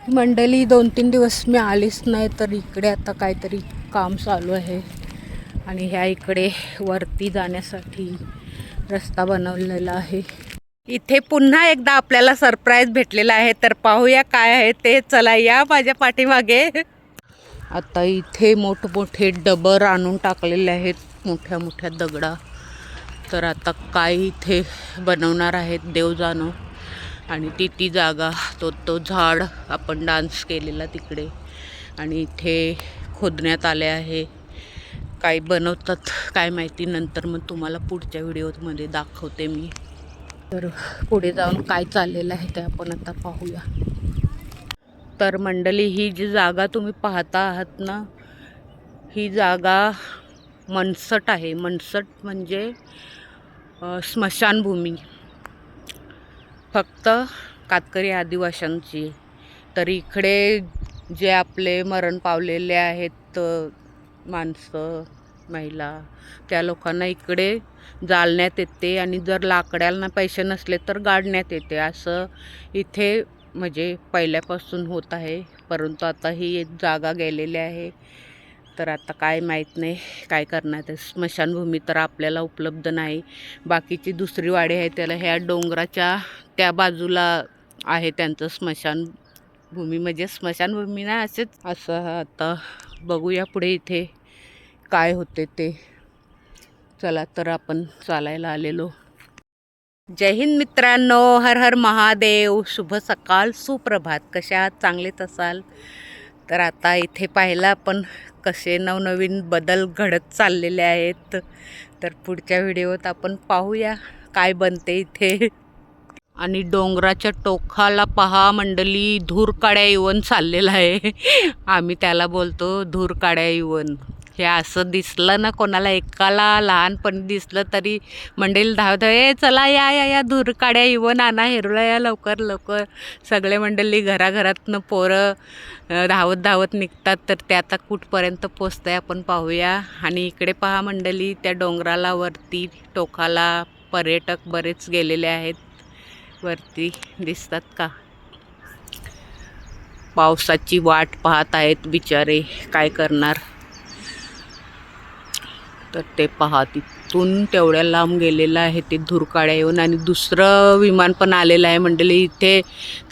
मंडळी 2-3 दिवस मी आलीच नाही, तर इकडे आता काहीतरी काम चालू आहे आणि ह्या इकडे वरती जाण्यासाठी रस्ता बनवलेला आहे. इथे पुन्हा एकदा आपल्याला सरप्राईज भेटलेला आहे, तर पाहूया काय आहे ते. चला या माझ्या पाठीमागे. आता इथे मोठमोठे डबर आणून टाकलेले आहेत, मोठ्या मोठ्या दगडा. तर आता काय इथे बनवणार आहेत देव जाणो. आणि ती जागा, तो झाड आपण डान्स केलेला तिकडे, आणि इथे खोदण्यात आले आहे. काय बनवतात काय माहिती, नंतर मग तुम्हाला पुढच्या व्हिडिओमध्ये दाखवते मी. तर पुढे जाऊन काय चाललेलं आहे ते आपण आता पाहूया. तर मंडळी, ही जी जागा तुम्ही पाहता आहात ना, ही जागा मनसट आहे. मनसट म्हणजे स्मशानभूमी, फक्त कातकरी आदिवाशांची. तर इकडे जे आपले मरण पावलेले आहेत माणसं, महिला, त्या लोकांना इकडे जाळण्यात येते, आणि जर लाकड्याला पैसे नसले तर गाडण्यात येते. असं इथे म्हणजे पहिल्यापासून होत आहे, परंतु आता ही एक जागा गेलेली आहे. तर आता काय माहीत नाही काय करणार आहे. स्मशानभूमी तर आपल्याला उपलब्ध नाही. बाकीची दुसरी वाडी आहे त्याला ह्या डोंगराच्या त्या बाजूला आहे त्यांचं स्मशानभूमी, म्हणजे स्मशानभूमी ना असं आता बघूया पुढे इथे काय होते ते. चला तर आपण चालायला आलेलो. जय हिंद मित्रांनो, हर हर महादेव, शुभ सकाळ, सुप्रभात. कशा आहात? चांगलेच असाल. तर आता इथे पाहिलं आपण कसे नवनवीन बदल घडत चाललेले आहेत. तर पुढच्या व्हिडिओत आपण पाहूया काय बनते इथे. आणि डोंगराच्या टोकाला पहा मंडळी, धूरकाड्या इवन चाललेला आहे. आम्ही त्याला बोलतो धूरकाड्या इवन. हे असं दिसलं ना कोणाला, एकाला लहानपणी दिसलं तरी मंडळी धावत, ए चला या या या धूरकाड्या इवन आणा, हेरूला या लवकर लवकर. सगळे मंडळी घराघरातनं पोरं धावत धावत निघतात. तर ते आता कुठपर्यंत पोचतं आहे आपण पाहूया. आणि इकडे पहा मंडळी, त्या डोंगराला वरती टोकाला पर्यटक बरेच गेलेले आहेत. वरती दिसतात का? पावसाची वाट पाहत आहेत बिचारे, काय करणार. तर ते पहा, तिथून तेवढ्या लांब गेलेलं आहे ते धुरकाड्या येऊन. आणि दुसरं विमान पण आलेलं आहे मंडळी. इथे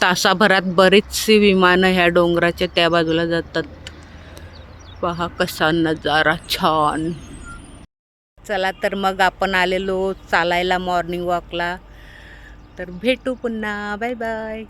तासाभरात बरेचसे विमानं ह्या डोंगराच्या त्या बाजूला जातात. पहा कसा नजारा छान. चला तर मग आपण आलेलो चालायला मॉर्निंग वॉकला. तर भेटू पुन्हा, बाय बाय.